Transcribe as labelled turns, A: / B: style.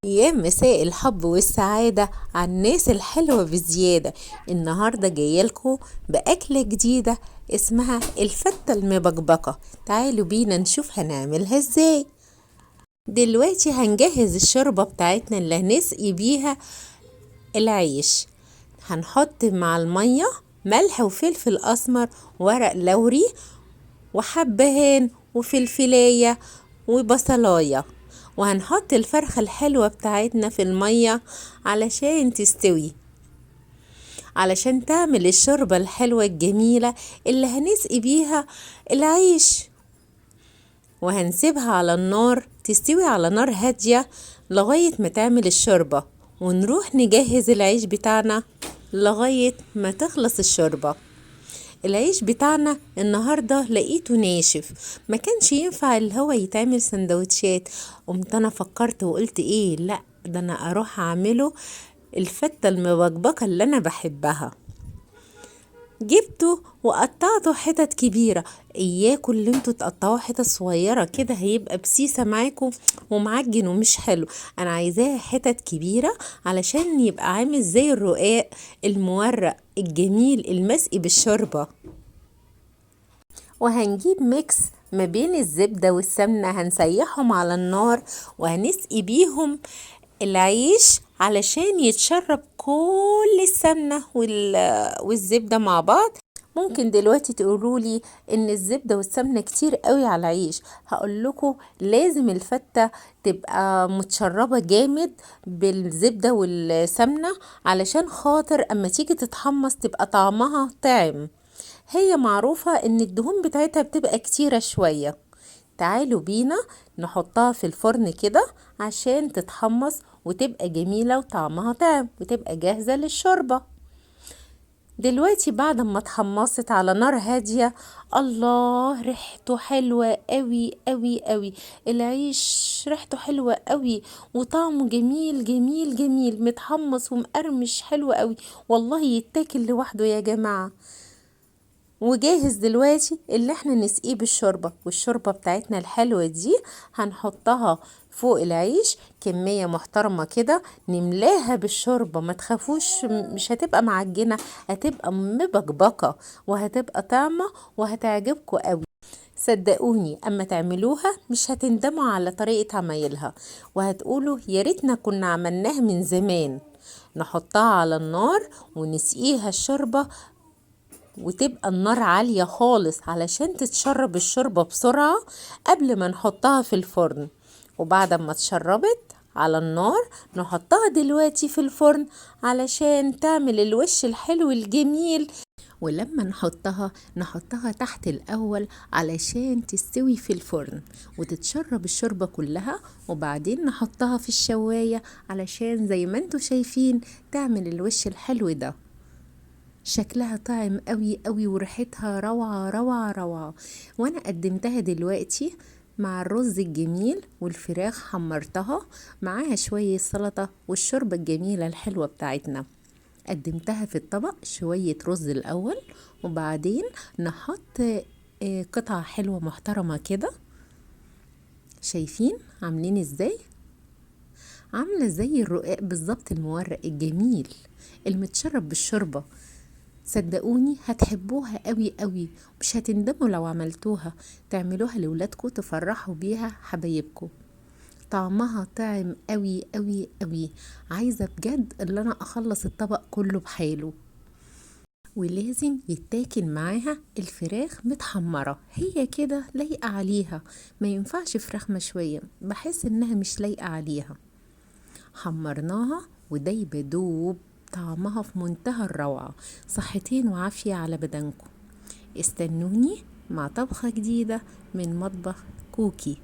A: يا مساء الحب والسعادة على الناس الحلوة بزيادة. النهاردة جايلكوا بأكلة جديدة اسمها الفتة المبكبكة. تعالوا بينا نشوف هنعملها ازاي. دلوقتي هنجهز الشوربة بتاعتنا اللي هنسقي بيها العيش. هنحط مع المية ملح وفلفل أسمر، ورق لوري وحبهان وفلفلاية وبصلاية، وهنحط الفرخة الحلوة بتاعتنا في المية علشان تستوي، علشان تعمل الشوربة الحلوة الجميلة اللي هنسقي بيها العيش. وهنسيبها على النار تستوي على نار هادية لغاية ما تعمل الشوربة، ونروح نجهز العيش بتاعنا لغاية ما تخلص الشوربة. العيش بتاعنا النهاردة لقيته ناشف، ما كانش ينفع اللي هو يتعمل سندوتشات. قمت انا فكرت وقلت ايه، لا ده انا اروح اعمله الفتة المبكبكة اللي انا بحبها. جبته وقطعته حتت كبيرة. اياكم اللي انتوا تقطعوه حتت صغيرة كده هيبقى بسيسة معاكم ومعجن ومش حلو. انا عايزاها حتت كبيرة علشان يبقى عامل زي الرقاق المورق الجميل المسقي بالشوربة. وهنجيب ميكس ما بين الزبدة والسمنة، هنسيحهم على النار وهنسقي بيهم العيش علشان يتشرب كل السمنة والزبدة مع بعض. ممكن دلوقتي تقولولي ان الزبدة والسمنة كتير قوي على العيش. هقول لكم لازم الفتة تبقى متشربة جامد بالزبدة والسمنة علشان خاطر اما تيجي تتحمص تبقى طعمها طعم. هي معروفة ان الدهون بتاعتها بتبقى كتيرة شوية. تعالوا بينا نحطها في الفرن كده عشان تتحمص وتبقى جميلة وطعمها طعم وتبقى جاهزة للشوربة. دلوقتي بعد ما اتحمصت على نار هادية، الله ريحته حلوة قوي قوي قوي. العيش ريحته حلوة قوي وطعمه جميل جميل جميل، متحمص ومقرمش حلو قوي، والله يتاكل لوحده يا جماعة. وجاهز دلوقتي اللي احنا نسقيه بالشوربة، والشوربة بتاعتنا الحلوة دي هنحطها فوق العيش كمية محترمة كده، نملاها بالشوربة. ما تخافوش، مش هتبقى معجنة، هتبقى مبكبكة وهتبقى طعمة وهتعجبكم قوي. صدقوني اما تعملوها مش هتندموا على طريقة عمايلها، وهتقولوا يا ريتنا كنا عملناها من زمان. نحطها على النار ونسقيها الشوربة، وتبقى النار عالية خالص علشان تتشرب الشوربة بسرعة قبل ما نحطها في الفرن. وبعد ما اتشربت على النار نحطها دلوقتي في الفرن علشان تعمل الوش الحلو الجميل. ولما نحطها تحت الأول علشان تستوي في الفرن وتتشرب الشوربة كلها، وبعدين نحطها في الشواية علشان زي ما انتوا شايفين تعمل الوش الحلو ده. شكلها طعم قوي قوي وريحتها روعة روعة روعة. وانا قدمتها دلوقتي مع الرز الجميل والفراخ، حمرتها معاها شوية سلطة والشوربة الجميلة الحلوة بتاعتنا. قدمتها في الطبق شوية رز الأول، وبعدين نحط قطعة حلوة محترمة كده. شايفين عاملين ازاي؟ عاملة زي الرقاق بالظبط المورق الجميل المتشرب بالشوربة. صدقوني هتحبوها قوي قوي، مش هتندموا لو عملتوها. تعملوها لولادكم تفرحوا بيها حبايبكم. طعمها طعم قوي قوي قوي. عايزة بجد اللي انا اخلص الطبق كله بحاله. ولازم يتاكل معاها الفراخ متحمرة، هي كده لايقة عليها. ما ينفعش فراخ مشوية، بحس انها مش لايقة عليها. حمرناها ودايبة دوب، طعمها في منتهى الروعة. صحتين وعافية على بدنكم. استنوني مع طبخة جديدة من مطبخ كوكي.